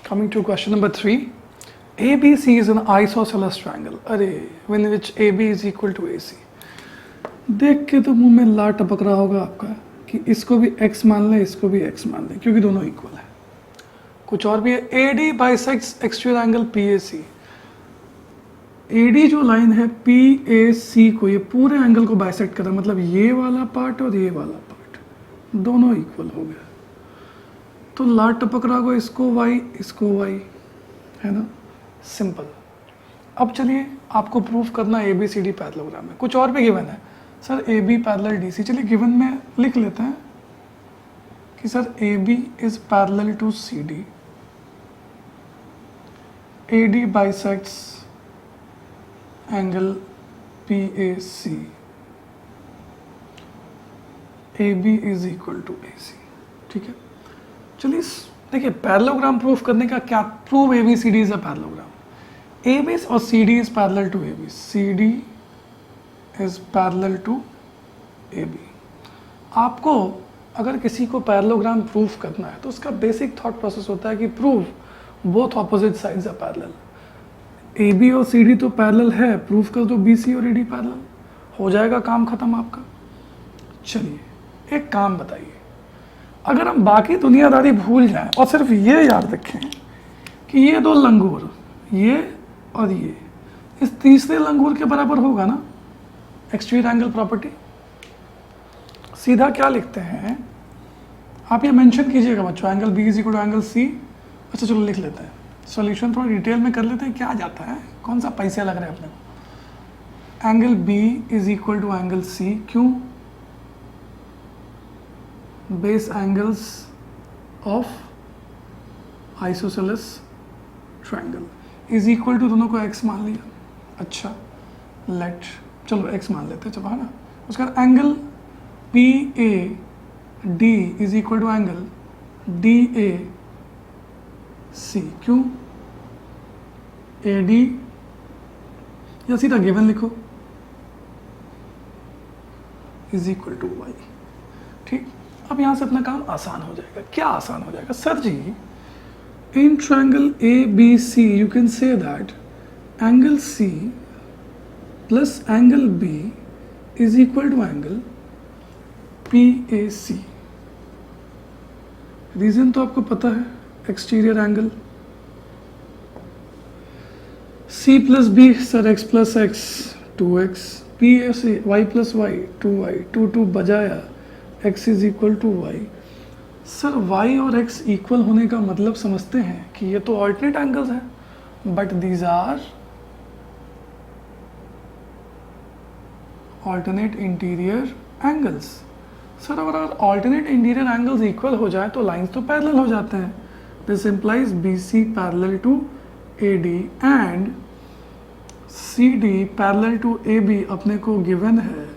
Coming to question number 3. ABC is an isosceles triangle. अरे when which AB is equal to AC. देख के तो मुंह में ला टपक रहा होगा आपका कि इसको भी x मान लें, इसको भी x मान लें, क्योंकि दोनों इक्वल है. कुछ और भी है. AD bisects exterior angle PAC. AD जो लाइन है PAC को, ये पूरे एंगल को बाइसेक्ट कर रहा है, मतलब ये वाला पार्ट और ये वाला पार्ट दोनों इक्वल हो गया. तो ला टपक रहा होगा, इसको y, इसको y, है ना. सिंपल. अब चलिए आपको प्रूफ करना ABCD पैरेललोग्राम है. कुछ और भी गिवन है सर, AB पैरेलल DC. चलिए गिवन में लिख लेते हैं कि sir AB is parallel to CD, AD bisects angle PAC, AB is equal to AC. ठीक है. चलिए देखिए पैरेललोग्राम प्रूफ करने का क्या, prove ABCD is a parallelogram. AB और CD is parallel to AB, CD is parallel to AB. आपको अगर किसी को पैरेललोग्राम प्रूफ करना है तो उसका बेसिक थॉट प्रोसेस होता है कि prove both opposite sides are parallel. AB और CD तो पैरेलल है, प्रूफ कर दो BC और AD पैरेलल, हो जाएगा काम खत्म आपका. चलिए एक काम बताइए, अगर हम बाकी दुनियादारी भूल जाएं और सिर्फ ये याद रखें कि ये दो लंगूर, ये और ये, इस तीसरे लंगूर के बराबर होगा ना एक्सटीरियर एंगल प्रॉपर्टी. सीधा क्या लिखते हैं आप, ये मेंशन कीजिएगा बच्चों, angle B is equal to angle C. अच्छा चलो लिख लेते हैं, सॉल्यूशन थोड़ा डिटेल में कर लेते हैं. क्या जाता है, कौन सा पैसे लग रहे हैं अपने को. Angle B is equal to angle C. क्यों? Base angles of isosceles triangle is equal to, दोनों को x मान लिया. अच्छा लेट, चलो x मान लेते हैं, चलो है ना. उसका angle PAD is equal to angle DAC. क्यों? AD या सीधा गिवन लिखो इज इक्वल टू y. ठीक. अब यहाँ से अपना काम आसान हो जाएगा. क्या आसान हो जाएगा सर जी? In triangle ABC you can say that angle C plus angle B is equal to angle PAC. Reason तो आपको पता है, exterior angle. C plus B sir x plus x 2x, PAC y plus y 2y, 2 बजाया x is equal to y. Sir y और x equal होने का मतलब समझते हैं कि ये तो ऑल्टरनेट एंगल्स हैं, but these are alternate interior angles. Sir अगर ऑल्टरनेट इंटीरियर एंगल्स इक्वल हो जाए तो लाइंस तो पैरेलल हो जाते हैं. This implies BC parallel to AD and CD parallel to AB अपने को गिवन है.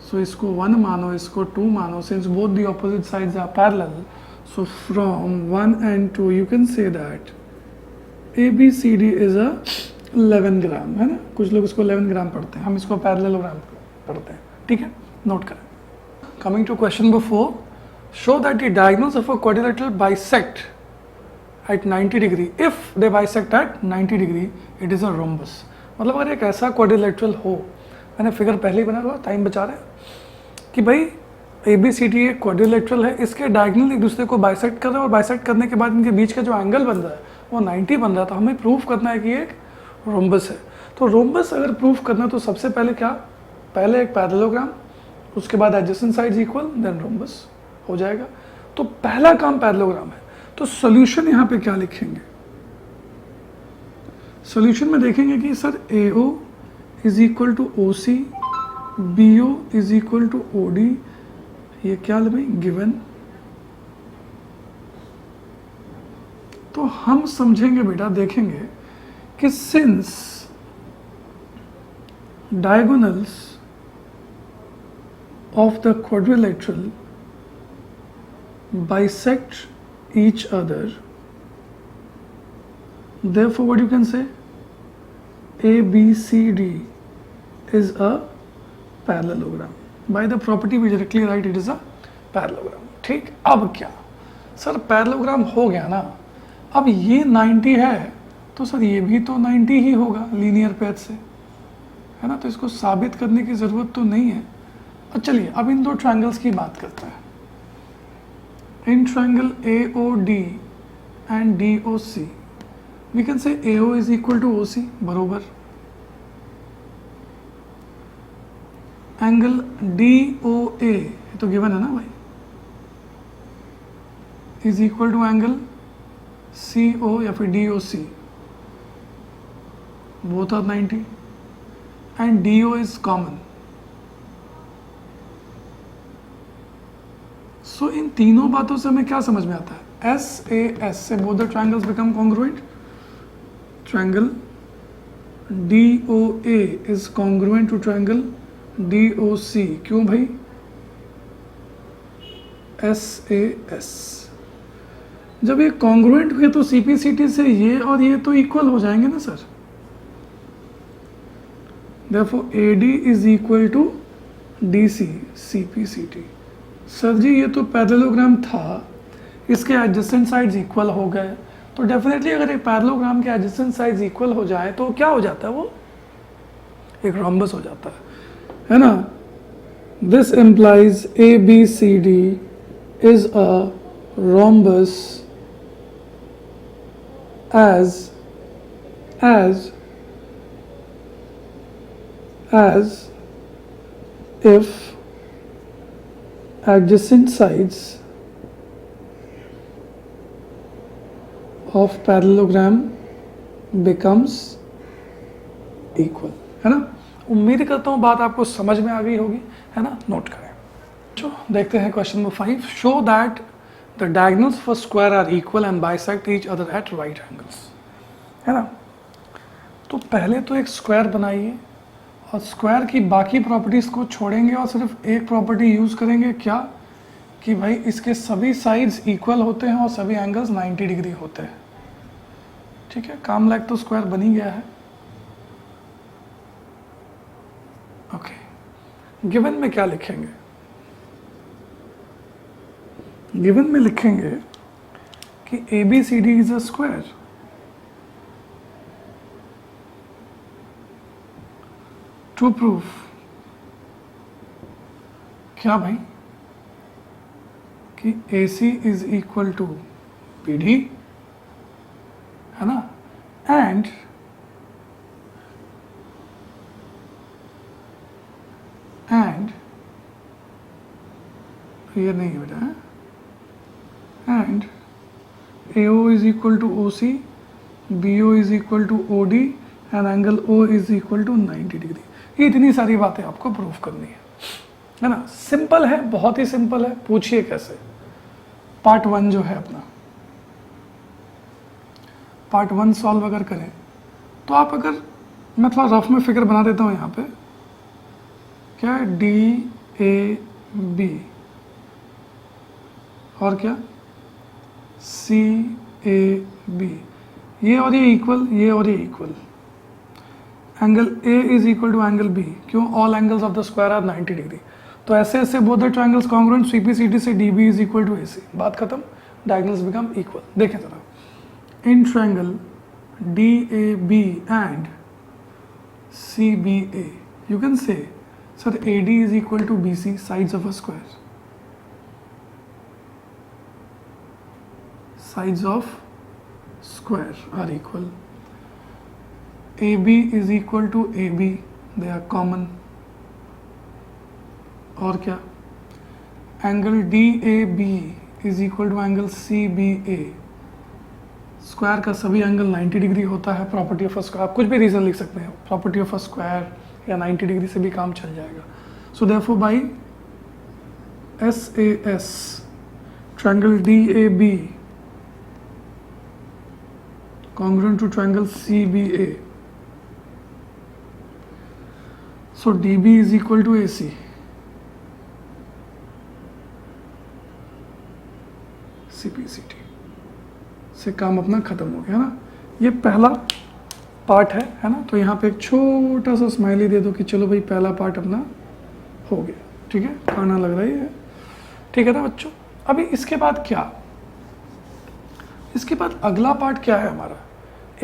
So इसको 1 मानो, इसको 2 मानो, since both the opposite sides are parallel. So from 1 and 2 you can say that ABCD is a 11 ग्राम, है ना. कुछ लोग इसको 11 ग्राम पढ़ते हैं, हम इसको पैरेललोग्राम पढ़ते हैं. ठीक है, नोट करें. Coming to question number 4. Show that the diagonals of a quadrilateral bisect at 90 degree. If they bisect at 90 degree, it is a rhombus. मतलब अगर एक ऐसा क्वाड्रिलेटरल हो, मैंने फिगर पहले ही बना हुआ, टाइम बचा रहे हैं, कि भाई ABCD एक क्वाड्रिलेटरल है, इसके डायगोनल एक दूसरे को बाइसेक्ट कर रहे हैं और बाइसेक्ट करने के बाद इनके बीच का जो एंगल बन रहा है वो 90 बन रहा था. हमें प्रूफ करना है कि एक रोम्बस है. तो रोम्बस अगर प्रूफ करना तो सबसे पहले क्या, पहले एक पैरेललोग्राम, उसके बाद adjacent sides equal, then rhombus हो जाएगा. तो पहला काम पैरेललोग्राम है. तो सोल्यूशन यहाँ पे क्या लिखेंगे? सोल्यूशन में देखेंगे कि sir AO is equal to OC, BO is equal to OD. ये क्या भाई गिवन. तो हम समझेंगे बेटा, देखेंगे कि since diagonals of the quadrilateral bisect each other, therefore what you can say, ABCD is a parallelogram. By the property we directly write it is a parallelogram. ठीक. अब क्या सर पैरेललोग्राम हो गया ना, अब ये 90 है तो सर ये भी तो 90 ही होगा लीनियर पैथ से, है ना, तो इसको साबित करने की ज़रूरत तो नहीं है। और चलिए अब इन दो ट्रायंगल्स की बात करते हैं। इन triangle AOD and DOC we can say AO is equal to OC बरोबर, एंगल DOA तो गिवन है ना भाई, is equal to angle CO या फिर DOC, both are 90 and DO is common. So इन तीनों बातों से हमें क्या समझ में आता है, SAS से both the triangles become congruent, triangle DOA is congruent to triangle DOC, क्यों भाई, SAS। जब ये कॉन्ग्रुएंट हुए तो CPCT से ये और ये तो इक्वल हो जाएंगे ना sir, therefore AD is equal to DC CPCT। Sir जी ये तो पैरेललोग्राम था, इसके एडजेसेंट साइड्स इक्वल हो गए, तो डेफिनेटली अगर एक पैरेललोग्राम के एडजेसेंट साइड्स इक्वल हो जाए तो क्या हो जाता है, वो एक रोम्बस हो जाता है ना। This implies ABCD is a rhombus as if adjacent sides of parallelogram becomes equal, है ना। उम्मीद करता हूँ बात आपको समझ में आ गई होगी, है ना, नोट करें। तो देखते हैं question number 5, show that the diagonals for square are equal and bisect each other at right angles, है ना। तो पहले तो एक स्क्वायर बनाइए और स्क्वायर की बाकी प्रॉपर्टीज़ को छोड़ेंगे और सिर्फ एक प्रॉपर्टी यूज़ करेंगे, क्या, कि भाई इसके सभी साइड्स इक्वल होते हैं और सभी एंगल्स 90 डिग्री होते हैं। ठीक है, काम लायक तो स्क्वायर बन ही गया है। ओके, गिवन में क्या लिखेंगे, गिवन में लिखेंगे कि ABCD is a square, to proof क्या भाई, कि AC is equal to BD, है ना, एंड ये नहीं बेटा है, and AO is equal to OC, BO is equal to OD and angle O is equal to 90 degree. ये इतनी सारी बातें आपको प्रूफ करनी है ना। सिंपल है, बहुत ही सिंपल है, पूछिए कैसे। पार्ट 1 जो है अपना, पार्ट 1 सॉल्व अगर करें तो आप, अगर मैं थोड़ा रफ में फिगर बना देता हूँ यहाँ पे, क्या है, DAB और क्या CAB, ये और ये इक्वल, ये और ये equal, angle A is equal to angle B, क्यों, all angles of the square are 90 degree, तो ऐसे ऐसे both the triangles congruent, CPCT से DB is equal to AC, बात खत्म, डायगोनल्स बिकम इक्वल। देखें जरा, in triangle DAB and CBA you can say, sir AD is equal to BC, sides of a square, sides of square are equal, AB is equal to AB, they are common, और क्या, angle DAB is equal to angle CBA, square का सभी angle 90 degree होता है, property of a square, आप कुछ भी reason लिख सकते हैं, प्रॉपर्टी ऑफ अ स्क्वायर या 90 डिग्री से भी काम चल जाएगा। So therefore by SAS triangle DAB congruent to triangle CBA, so DB is equal to AC, CPCT से काम अपना खत्म हो गया ना। ये पहला पार्ट है ना, तो यहाँ पे एक छोटा सा स्माइली दे दो कि चलो भाई पहला पार्ट अपना हो गया। ठीक है, खाना लग रही है, ठीक है ना बच्चों। अभी इसके बाद क्या, इसके बाद अगला पार्ट क्या है हमारा,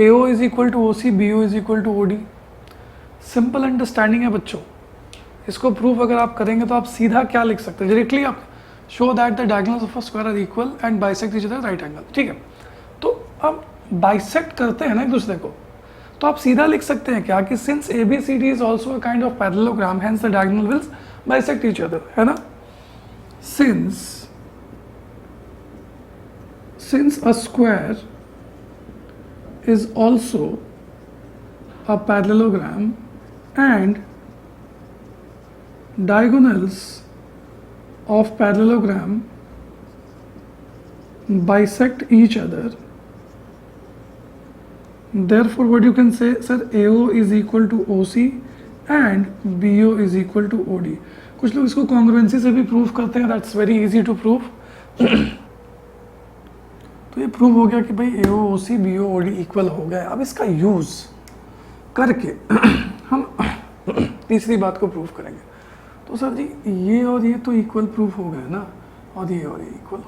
AO is equal to OC, BO is equal to OD। Simple understanding है बच्चों, इसको प्रूफ अगर आप करेंगे तो आप सीधा क्या लिख सकते हैं, डायरेक्टली आप show that the diagonals of a square are equal and bisect each other right angle. ठीक है, तो अब बाइसेक्ट करते हैं ना एक दूसरे को, तो आप सीधा लिख सकते हैं क्या कि since ABCD is also a kind of parallelogram hence the diagonal wills bisect each other, है ना। Since a square is also a parallelogram and diagonals of parallelogram bisect each other, therefore what you can say, sir, AO is equal to OC and BO is equal to OD। कुछ लोग इसको congruency से भी prove करते हैं, that's very easy to prove. तो ये prove हो गया कि भाई AO OC BO OD equal हो गया। अब इसका यूज करके हम तीसरी बात को प्रूव करेंगे। तो सर जी ये और ये तो इक्वल प्रूफ हो गए ना, और ये इक्वल हो गया,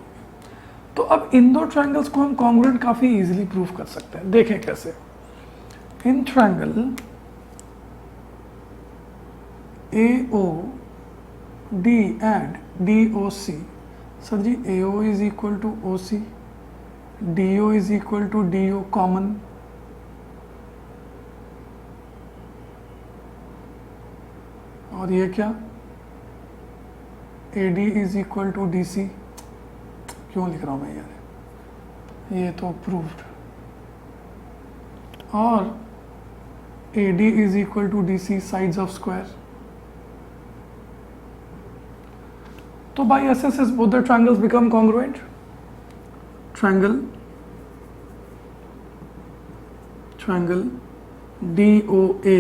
तो अब इन दो ट्रायंगल्स को हम कॉन्ग्रुएंट काफ़ी इजीली प्रूव कर सकते हैं। देखें कैसे, in triangle AOD and DOC, sir ji AO is equal to OC, DO is equal to DO common, और ये क्या AD is equal to DC। क्यों लिख रहा हूं मैं यार, ये तो प्रूव्ड, और AD is equal to DC sides of square. तो by SSS both the triangles become congruent। triangle DOA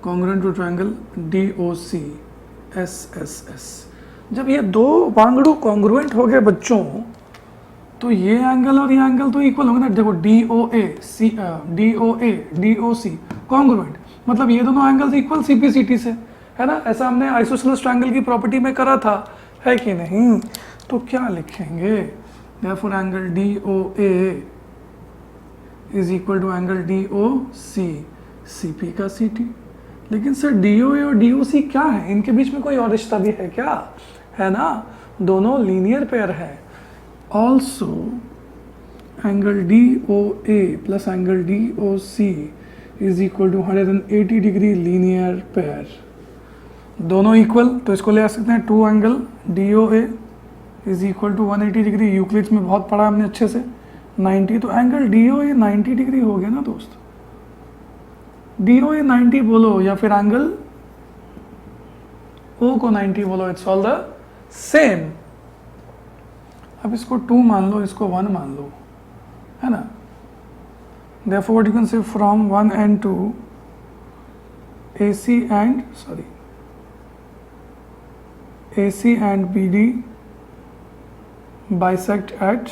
congruent to triangle DOC SSS। जब ये दो वांगड़ू कॉन्ग्रुएंट हो गए बच्चों, तो ये एंगल और ये एंगल तो इक्वल होंगे ना। देखो DOC कॉन्ग्रुएंट, मतलब ये दोनों एंगल्स इक्वल CPCT से, है ना। ऐसा हमने आइसोसेलेस ट्रायंगल की प्रॉपर्टी में करा था, है कि नहीं। तो क्या लिखेंगे, therefore angle DOA is equal to angle DOC, CP का CT। लेकिन सर DOA और DOC क्या है, इनके बीच में कोई और रिश्ता भी है क्या, है ना, दोनों लीनियर पेयर है। Also angle DOA plus angle DOC is equal to 180 degree linear pair, दोनों इक्वल। तो इसको ले आ सकते हैं, two angle DOA is equal to 180 degree, Euclid's में बहुत पढ़ा हमने अच्छे से, 90। तो एंगल DOA 90 डिग्री हो गया ना दोस्त, DOA 90 बोलो या फिर एंगल O को 90 बोलो, इट्स ऑल द सेम। अब इसको 2 मान लो, इसको 1 मान लो, है ना। therefore what you can say, from 1 and 2 AC and BD bisect at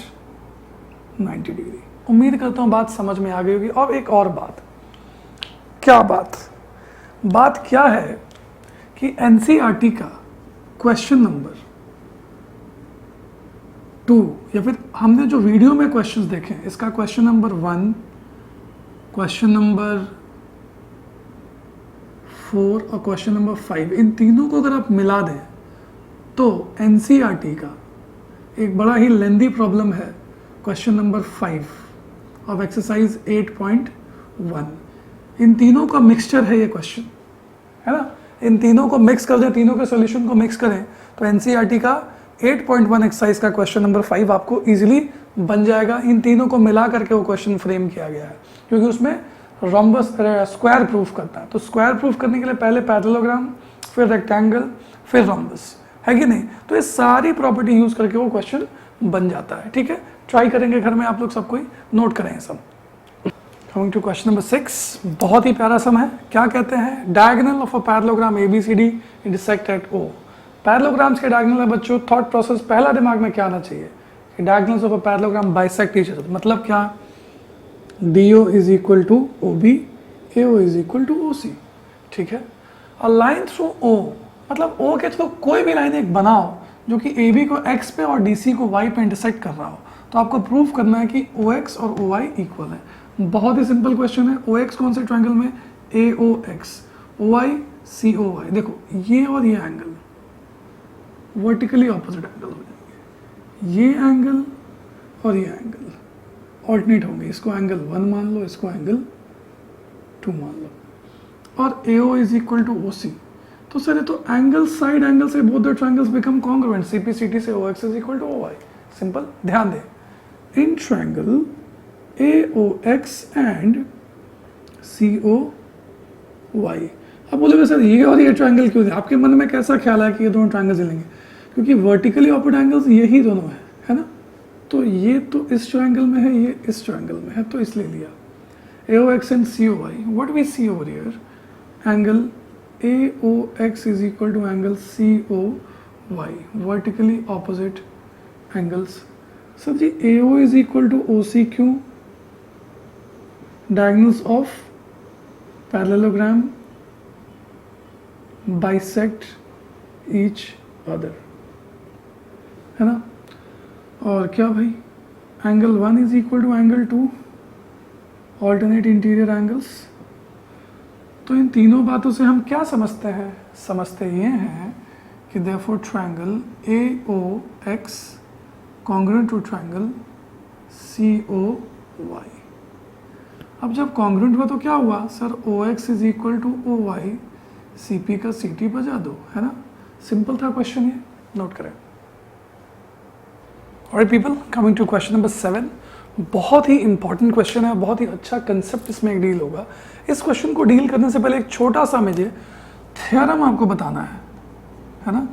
90 degree. उम्मीद करता हूँ बात समझ में आ गई होगी। और एक और बात, क्या बात क्या है कि NCERT का क्वेश्चन नंबर 2, या फिर हमने जो वीडियो में क्वेश्चंस देखे इसका क्वेश्चन नंबर 1, क्वेश्चन नंबर 4 और क्वेश्चन नंबर 5, इन तीनों को अगर आप मिला दें तो NCERT का एक बड़ा ही लेंदी प्रॉब्लम है, क्वेश्चन नंबर 5 ऑफ एक्सरसाइज 8.1। इन तीनों का मिक्सचर है ये क्वेश्चन, है ना। इन तीनों को मिक्स कर दें, तीनों के सॉल्यूशन को मिक्स करें तो NCERT का 8.1 एक्सरसाइज का क्वेश्चन नंबर 5 आपको इजीली बन जाएगा। इन तीनों को मिला करके वो क्वेश्चन फ्रेम किया गया है, क्योंकि उसमें रोम्बस स्क्वायर प्रूफ करता है। तो स्क्वायर प्रूफ करने के लिए पहले पैरेललोग्राम, फिर रेक्टेंगल, फिर रोम्बस, है कि नहीं। तो ये सारी प्रॉपर्टी यूज करके वो क्वेश्चन बन जाता है। ठीक है, ट्राई करेंगे घर में, आप लोग सब कोई नोट करें सब। कमिंग टू क्वेश्चन नंबर 6, बहुत ही प्यारा सम है। क्या कहते हैं, diagonal of a parallelogram ABCD intersect at O। Parallelograms के डायगोनल है बच्चों, थॉट प्रोसेस पहला दिमाग में क्या आना चाहिए कि diagonals of a parallelogram bisect each other. मतलब क्या, DO is equal to OB, AO is equal to OC। ठीक है, अ लाइन थ्रू O, मतलब O के थ्रू कोई भी लाइन एक बनाओ जो कि AB को X पे और DC को Y पे इंटरसेक्ट कर रहा हो, तो आपको प्रूव करना है कि OX और OY इक्वल है। बहुत ही सिंपल क्वेश्चन है। OX कौन से ट्रायंगल में? AOX, OY COY। देखो ये और ये एंगल वर्टिकली ऑपोजिट एंगल हो जाएंगे, ये एंगल और ये एंगल ऑल्टरनेट होंगे। इसको एंगल 1 मान लो, इसको एंगल 2 मान लो, और AO is equal to OC। तो सर ये तो एंगल साइड एंगल से both the triangles become congruent, CPCT से OX is equal to OY। Simple. ध्यान दे, इन ट्रायंगल AOX एंड COY। अब बोलोगे सर ये और ये ट्रायंगल क्यों दिया? आपके मन में कैसा ख्याल है कि ये दोनों ट्रायंगल्स मिलेंगे? क्योंकि वर्टिकली ऑपोजिट एंगल्स यही दोनों है ना? तो ये तो इस ट्रायंगल में है, ये इस ट्रायंगल में है, तो इसलिए लिया AOX and COY. What do we see over here? Angle AOX is equal to angle COY, vertically opposite angles. Sir ji AO is equal to OC क्यों? Diagonals of parallelogram bisect each other, है ना? और क्या भाई, angle 1 is equal to angle 2, alternate interior angles. तो इन तीनों बातों से हम क्या समझते हैं? समझते ये हैं कि therefore triangle AOX congruent to triangle COY। अब जब कॉन्ग्रुएंट हुआ तो क्या हुआ? Sir OX is equal to OY, CP का CT बजा दो, है ना? सिंपल था क्वेश्चन, ये नोट करें। Alright people, coming to question number 7, बहुत ही इंपॉर्टेंट क्वेश्चन है, बहुत ही अच्छा कंसेप्ट इसमें डील होगा। इस क्वेश्चन को डील करने से पहले एक छोटा सा मुझे थ्योरम आपको बताना है ना?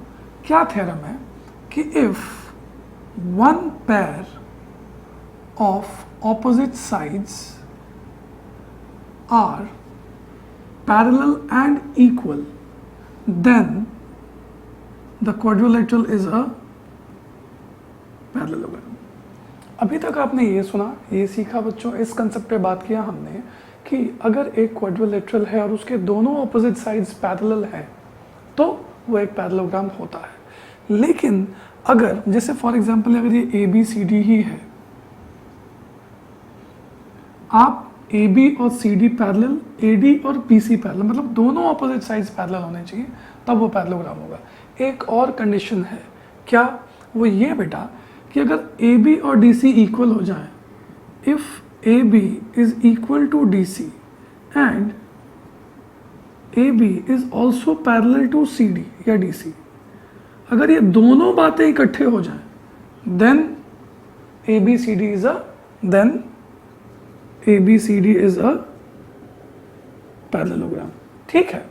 क्या थ्योरम है कि if one pair of opposite sides are parallel and equal then the quadrilateral is a parallelogram. अभी तक आपने ये सुना, ये सीखा बच्चों, इस कंसेप्ट पे बात किया हमने कि अगर एक क्वाड्रिलेटरल है और उसके दोनों ऑपोजिट साइड्स पैरेलल हैं तो वो एक पैरेललोग्राम होता है। लेकिन अगर जैसे फॉर एग्जांपल अगर ये ABCD ही है, आप AB और CD पैरेलल, AD और BC पैरेलल, मतलब दोनों ऑपोजिट साइड्स पैरेलल होने चाहिए, तब वो पैरेललोग्राम होगा। एक और कंडीशन है, क्या? वो ये बेटा कि अगर AB और DC इक्वल हो जाए, if AB is equal to DC and AB is also parallel to CD या DC, अगर ये दोनों बातें इकट्ठे हो जाएं, then ABCD is a parallelogram. ठीक है,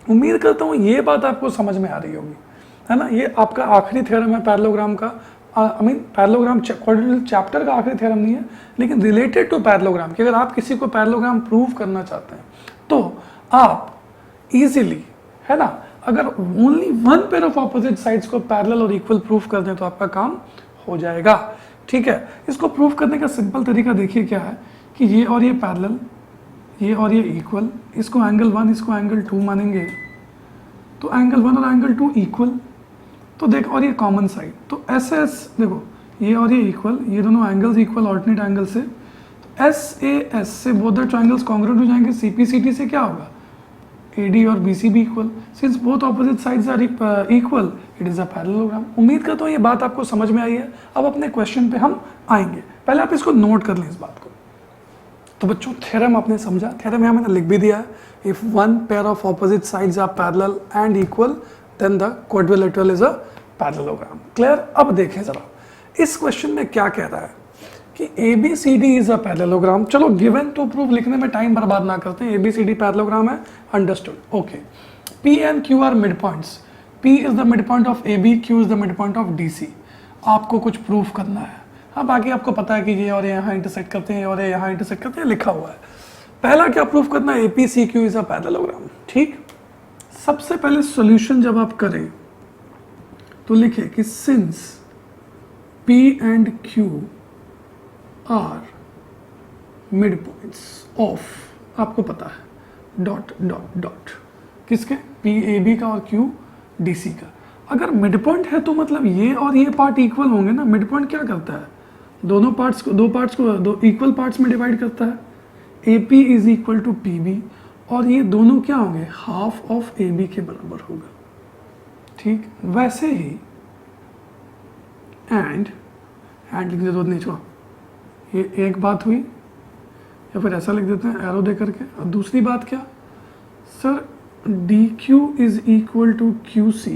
उम्मीद करता हूँ ये बात आपको समझ में आ रही होगी, है ना? ये आपका आखिरी थ्योरम है पैरेललोग्राम का। पैरेललोग्राम चैप्टर का आखिरी थ्योरम नहीं है, लेकिन रिलेटेड टू पैरेललोग्राम कि अगर आप किसी को पैरेललोग्राम प्रूव करना चाहते हैं तो आप इजीली, है ना, अगर only one pair of opposite sides को पैरेलल और इक्वल प्रूव कर दें तो आपका काम हो जाएगा। ठीक है, इसको प्रूव करने का सिंपल तरीका देखिए क्या है कि ये और ये पैरेलल, ये और ये इक्वल, इसको एंगल 1, इसको एंगल 2 मानेंगे, तो एंगल 1 और एंगल 2 इक्वल, तो देख, और ये कॉमन साइड, तो SS देखो, ये और ये इक्वल, ये दोनों एंगल्स इक्वल ऑल्टरनेट एंगल से, तो SAS से बोथ द ट्रायंगल्स कॉन्ग्रुएंट हो जाएंगे। CPCT से क्या होगा? AD और BC भी equal, since both opposite sides are equal, it is a parallelogram. उम्मीद करता हूँ ये बात आपको समझ में आई है। अब अपने क्वेश्चन पे हम आएंगे, पहले आप इसको नोट कर लें इस बात को। तो बच्चों थ्योरम आपने समझा, थ्योरम यहाँ मैंने लिख भी दिया है, if one pair of opposite sides are parallel and equal then the quadrilateral is a parallelogram. Clear? अब देखें जरा इस क्वेश्चन में क्या कह रहा है कि ABCD इज अ पैरेललोग्राम। चलो गिवन टू प्रूव लिखने में टाइम बर्बाद ना करते हैं, ABCD पैरेललोग्राम है, understood, okay. P and Q are mid points, P is the mid point of AB, Q is the mid point of DC। आपको कुछ प्रूफ करना है, हाँ, बाकी आपको पता है कि ये और यहाँ इंटरसेक्ट करते हैं और ये यहाँ इंटरसेक्ट करते हैं, लिखा हुआ है। पहला क्या प्रूफ करना है? APCQ is a parallelogram. ठीक, सबसे पहले सॉल्यूशन जब आप करें तो लिखे कि since P and Q are mid points of, आपको पता है, डॉट डॉट डॉट, किसके? PAB का और QDC का। अगर मिड पॉइंट है तो मतलब ये और ये पार्ट इक्वल होंगे ना। मिड पॉइंट क्या करता है? दो पार्ट्स को दो इक्वल पार्ट्स में डिवाइड करता है। AP is equal to PB, और ये दोनों क्या होंगे, हाफ ऑफ AB के बराबर होगा। ठीक, वैसे ही एंड लिखने जरूरत नहीं, छोड़ो, ये एक बात हुई, या फिर ऐसा लिख देते हैं एरो दे करके। और दूसरी बात क्या sir, DQ is equal to QC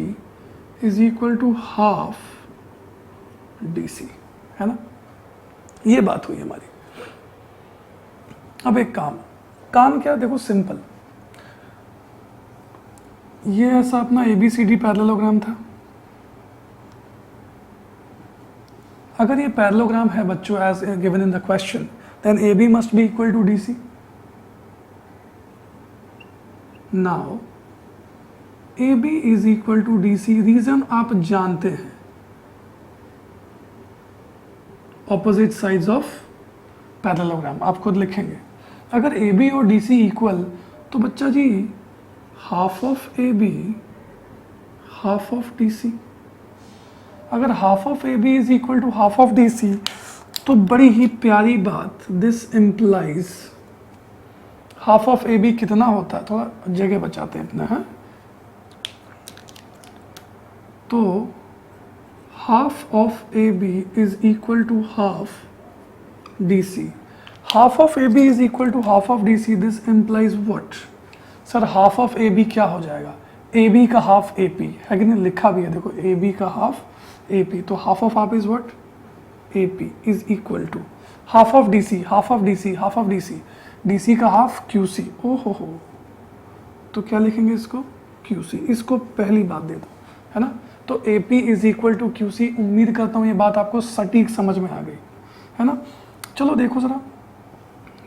is equal to half DC, है ना, ये बात हुई हमारी। अब एक काम क्या, देखो सिंपल, ये ऐसा अपना ABCD पैरेललोग्राम था। अगर ये पैरेललोग्राम है बच्चों as given in the question, then AB must be equal to DC। Now AB is equal to DC, reason आप जानते हैं, ऑपोजिट साइड्स ऑफ पैरेललोग्राम आप खुद लिखेंगे। अगर AB और DC इक्वल, तो बच्चा जी half of AB half of DC। अगर half of AB is equal to half of DC, तो बड़ी ही प्यारी बात, this implies half of AB कितना होता है, थोड़ा जगह बचाते हैं अपना, है तो half of AB is equal to half DC। Half of AB is equal to half of DC, this implies what sir, half of AB क्या हो जाएगा, AB का हाफ AP है कि नहीं, लिखा भी है देखो, AB का हाफ AP, तो half of half is what, AP is equal to half of DC, half of DC, half of DC, DC का हाफ QC। ओ हो, तो क्या लिखेंगे इसको, QC, इसको पहली बात दे दो, है ना। तो AP is equal to QC। उम्मीद करता हूँ ये बात आपको सटीक समझ में आ गई, है ना। चलो देखो जरा,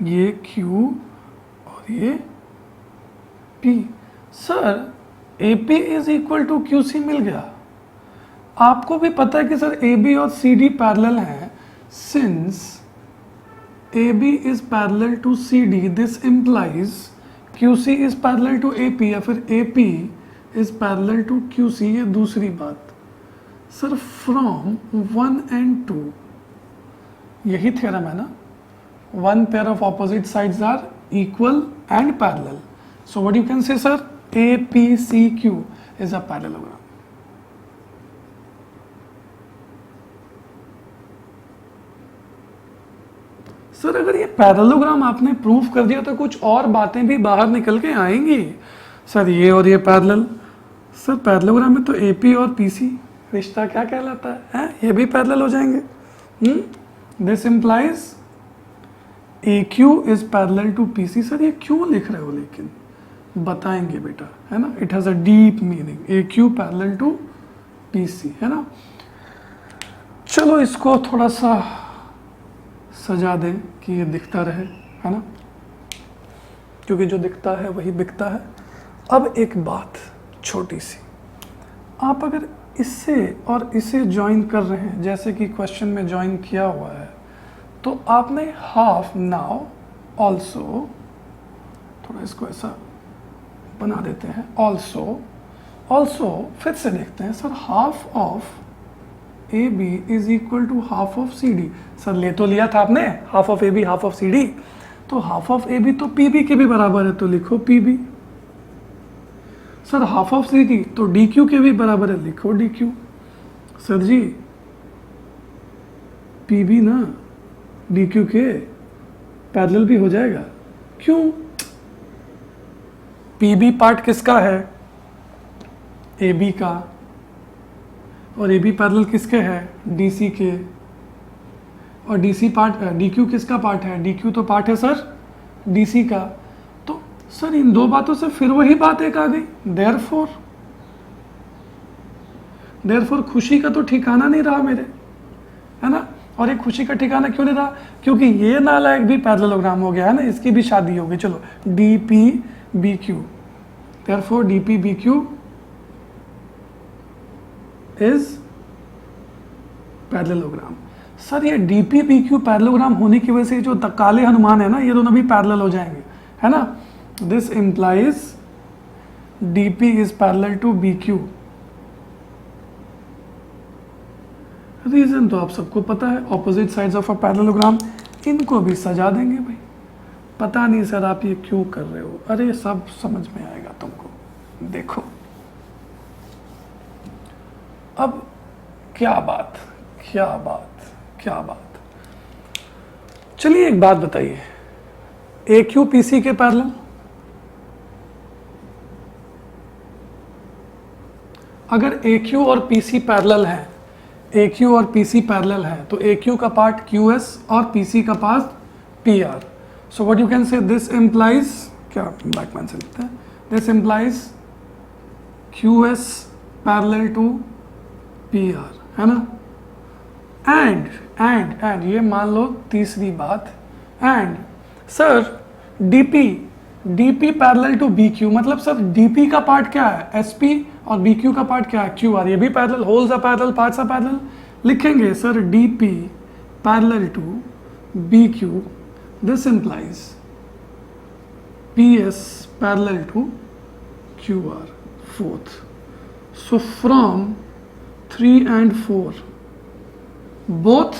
ये Q और ये P, sir AP is equal to QC मिल गया। आपको भी पता है कि सर AB और CD पैरेलल हैं, since AB is parallel to CD, this implies QC is parallel to AP, या फिर AP is parallel to QC। ये दूसरी बात सर, फ्रॉम 1 and 2, यही थ्योरम है ना, one pair of opposite sides are equal and parallel, so what you can say sir, APCQ is a parallelogram. Sir अगर ये पैरेललोग्राम आपने प्रूफ कर दिया तो कुछ और बातें भी बाहर निकल के आएंगी। सर ये और ये पैरेलल, सर पैरेललोग्राम में तो AP और PC रिश्ता क्या कहलाता है, ये भी पैरेलल हो जाएंगे। This implies AQ is parallel to PC। Sir ये क्यों लिख रहे हो, लेकिन बताएंगे बेटा, है ना, it has a deep meaning, AQ parallel to PC, है ना। चलो इसको थोड़ा सा सजा दें कि ये दिखता रहे, है ना, क्योंकि जो दिखता है वही बिकता है। अब एक बात छोटी सी, आप अगर इससे और इसे ज्वाइन कर रहे हैं, जैसे कि क्वेश्चन में ज्वाइन किया हुआ है, तो आपने हाफ, नाउ ऑल्सो, थोड़ा इसको ऐसा बना देते हैं, ऑल्सो फिर से देखते हैं sir, half of AB is equal to half of CD। Sir ले तो लिया था आपने, half of AB half of CD, तो हाफ ऑफ AB तो PB के भी बराबर है, तो लिखो PB। Sir half of CD तो DQ के भी बराबर है, लिखो DQ। सर जी PB ना DQ के पैरेलल भी हो जाएगा, क्यों, PB पार्ट किसका है, AB का, और AB पैरेलल किसके है, DC के, और DC पार्ट, DQ किसका पार्ट है, DQ तो पार्ट है सर DC का। तो सर इन दो बातों से फिर वही बात एक आ गई, देयरफॉर खुशी का तो ठिकाना नहीं रहा मेरे, है ना। और एक खुशी का ठिकाना क्यों नहीं रहा, क्योंकि ये नालायक भी पैरेललोग्राम हो गया है ना, इसकी भी शादी हो गई। चलो DPBQ, therefore DPBQ is parallelogram. Sir ये DPBQ पैरेललोग्राम होने की वजह से जो काले हनुमान है ना, ये दोनों भी पैरेलल हो जाएंगे, है ना। This implies DP is parallel to BQ reason तो आप सबको पता है, opposite sides of a parallelogram, इनको भी सजा देंगे भाई। पता नहीं सर आप ये क्यों कर रहे हो, अरे सब समझ में आएगा तुमको, देखो। अब क्या बात, क्या बात, क्या बात। चलिए एक बात बताइए, ए क्यू पी सी के पैरेलल, अगर ए क्यू और पी सी पैरेलल है, ए क्यू और पी सी पैरेलल है, तो ए क्यू का पार्ट क्यू एस और पी सी का part P R. So what you can say, this implies, क्या बैकमैन से लिखते हैं, this implies Q S parallel to P R, है ना। एंड ये मान लो तीसरी बात, and sir DP parallel to B Q, मतलब सर डीपी का पार्ट क्या है, एसपी, और बी क्यू का पार्ट क्या है, क्यू आर। ये भी parallel, holes are parallel, parts are parallel. लिखेंगे sir DP parallel to B Q, this implies P S parallel to Q R, fourth. So from 3 and 4 both,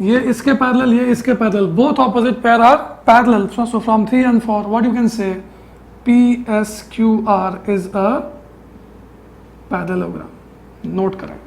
ये इसके parallel, ये इसके parallel, both opposite pair are parallel. So from 3 and 4 what you can say, PSQR is a parallelogram. Note करें।